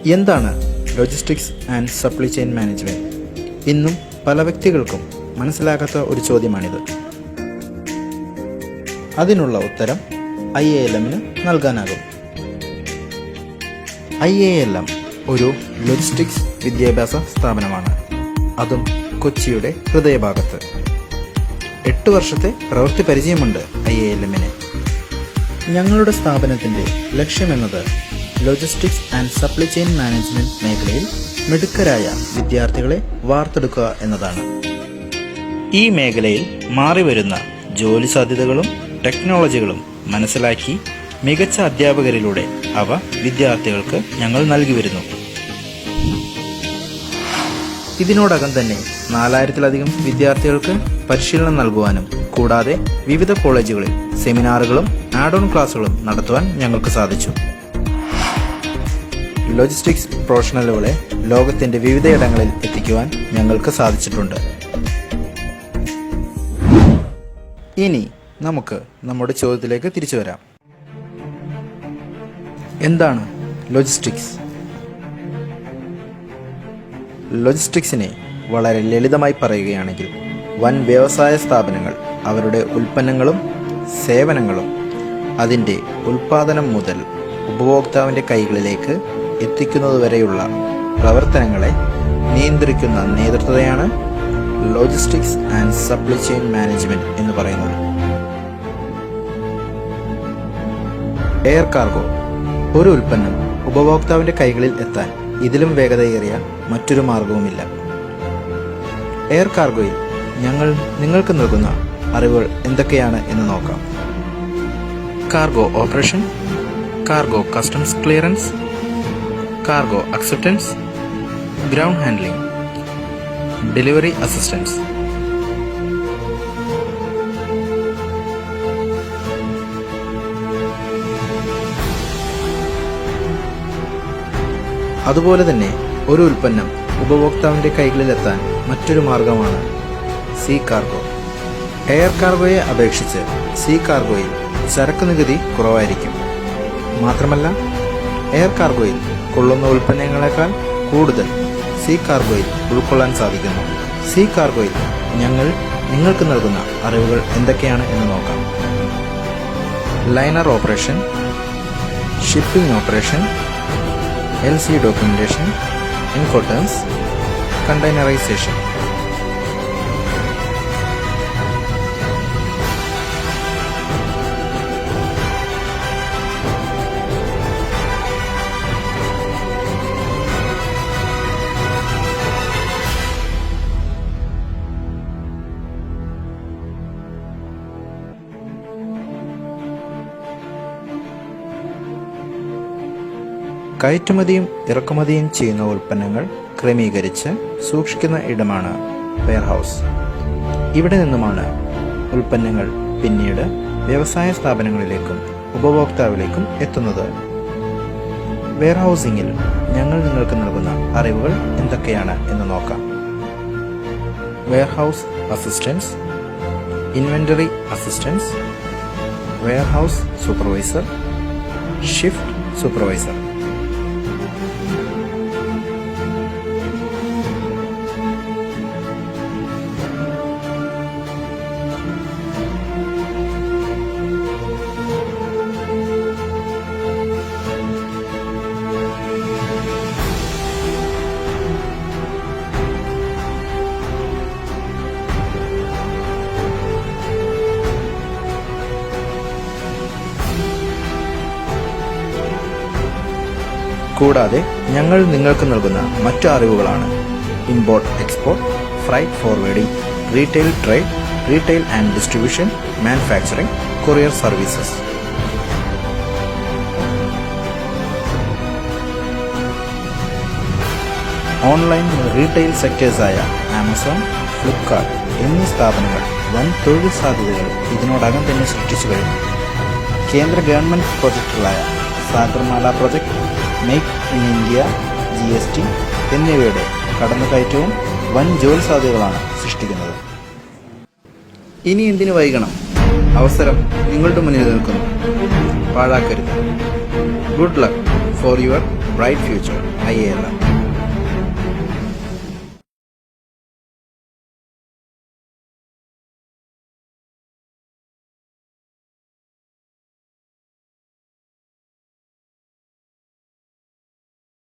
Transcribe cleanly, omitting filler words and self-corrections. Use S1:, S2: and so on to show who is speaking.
S1: എന്താണ് logistics and supply chain management? ഇന്നും പല വ്യക്തികൾക്കും മനസ്സിലാകാത്ത ഒരു ചോദ്യമാണിത്. അതിനുള്ള ഉത്തരം IILM-ന് നൽകാനാകും. IILM ഒരു ലോജിസ്റ്റിക്സ് വിദ്യാഭ്യാസ സ്ഥാപനമാണ്, അതും കൊച്ചിയുടെ ഹൃദയഭാഗത്ത്. 8 വർഷത്തെ പ്രവൃത്തി പരിചയമുണ്ട് IILM-ന്. ഞങ്ങളുടെ സ്ഥാപനത്തിൻ്റെ ലക്ഷ്യമെന്നത് logistics and supply chain management മേഖലയിൽ മിടുക്കരായ വിദ്യാർത്ഥികളെ വാർത്തെടുക്കുക എന്നതാണ്. ഈ മേഖലയിൽ മാറിവരുന്ന ജോലി സാധ്യതകളും ടെക്നോളജികളും മനസ്സിലാക്കി മികച്ച അധ്യാപകരിലൂടെ അവ വിദ്യാർത്ഥികൾക്ക് ഞങ്ങൾ നൽകി വരുന്നു. ഇതിനോടകം തന്നെ 4000-ലധികം വിദ്യാർത്ഥികൾക്ക് പരിശീലനം നൽകുവാനും കൂടാതെ വിവിധ കോളേജുകളിൽ സെമിനാറുകളും ആഡ് ഓൺ ക്ലാസുകളും നടത്തുവാൻ ഞങ്ങൾക്ക് സാധിച്ചു. ലോജിസ്റ്റിക്സ് പ്രൊഫഷണലുകളെ ലോകത്തിന്റെ വിവിധയിടങ്ങളിൽ എത്തിക്കുവാൻ ഞങ്ങൾക്ക് സാധിച്ചിട്ടുണ്ട്. ഇനി നമുക്ക് നമ്മുടെ ചോദ്യത്തിലേക്ക് തിരിച്ചു വരാം. എന്താണ് ലോജിസ്റ്റിക്സ്? ലോജിസ്റ്റിക്സിനെ വളരെ ലളിതമായി പറയുകയാണെങ്കിൽ, വൻ വ്യവസായ സ്ഥാപനങ്ങൾ അവരുടെ ഉൽപ്പന്നങ്ങളും സേവനങ്ങളും അതിൻ്റെ ഉൽപ്പാദനം മുതൽ ഉപഭോക്താവിൻ്റെ കൈകളിലേക്ക് എത്തിക്കുന്നതുവരെയുള്ള പ്രവർത്തനങ്ങളെ നിയന്ത്രിക്കുന്ന നേതൃത്വത്തെയാണ് logistics and supply chain management എന്ന് പറയുന്നത്. Air cargo. ഒരു ഉൽപ്പന്നം ഉപഭോക്താവിൻ്റെ കൈകളിൽ എത്താൻ ഇതിലും വേഗതയേറിയ മറ്റൊരു മാർഗവുമില്ല. എയർ കാർഗോയിൽ ഞങ്ങൾ നിങ്ങൾക്ക് നൽകുന്ന അറിവുകൾ എന്തൊക്കെയാണ് എന്ന് നോക്കാം. Cargo operation, cargo customs clearance, cargo acceptance, ground handling, delivery assistance. അതുപോലെ തന്നെ ഒരു ഉൽപ്പന്നം ഉപഭോക്താവിൻ്റെ കൈകളിലെത്താൻ മറ്റൊരു മാർഗമാണ് സീ കാർഗോ. എയർ കാർഗോയെ അപേക്ഷിച്ച് സീ കാർഗോയിൽ ചരക്ക് നികുതി കുറവായിരിക്കും. മാത്രമല്ല, എയർ കാർഗോയിൽ കൊള്ളുന്ന ഉൽപ്പന്നങ്ങളെക്കാൾ കൂടുതൽ സീ കാർഗോയിൽ ഉൾക്കൊള്ളാൻ സാധിക്കുന്നു. സീ കാർഗോയിൽ ഞങ്ങൾ നിങ്ങൾക്ക് നൽകുന്ന അറിവുകൾ എന്തൊക്കെയാണ് എന്ന് നോക്കാം. Liner operation, shipping operation, LC documentation, incoterms, containerization. കയറ്റുമതിയും ഇറക്കുമതിയും ചെയ്യുന്ന ഉൽപ്പന്നങ്ങൾ ക്രമീകരിച്ച് സൂക്ഷിക്കുന്ന ഇടമാണ് വെയർഹൗസ്. ഇവിടെ നിന്നുമാണ് ഉൽപ്പന്നങ്ങൾ പിന്നീട് വ്യവസായ സ്ഥാപനങ്ങളിലേക്കും ഉപഭോക്താവിലേക്കും എത്തുന്നത്. വെയർഹൗസിംഗിൽ ഞങ്ങൾ നിങ്ങൾക്ക് നൽകുന്ന അറിവുകൾ എന്തൊക്കെയാണ് എന്ന് നോക്കാം. Warehouse assistance, inventory assistance, warehouse supervisor, shift supervisor. കൂടാതെ ഞങ്ങൾ നിങ്ങൾക്ക് നൽകുന്ന മറ്റു അറിവുകളാണ് import export, freight forwarding, retail trade, retail and distribution, manufacturing, courier services. Online retail സെക്ടേഴ്സായ ആമസോൺ, ഫ്ലിപ്കാർട്ട് എന്നീ സ്ഥാപനങ്ങൾ വൻ തൊഴിൽ സാധ്യതകൾ ഇതിനോടകം തന്നെ സൃഷ്ടിച്ചു കഴിഞ്ഞു. കേന്ദ്ര ഗവൺമെൻറ് പ്രോജക്റ്റുകളായ Sagarmala project, make in India, GST എന്നിവയുടെ കടന്നുകയറ്റവും വൻ ജോലി സാധ്യതകളാണ് സൃഷ്ടിക്കുന്നത്. ഇനി എന്തിനു വൈകണം? അവസരം നിങ്ങളുടെ മുന്നിൽ നിൽക്കുന്നു, പാഴാക്കരുത്. Good luck. For your bright future. IALR.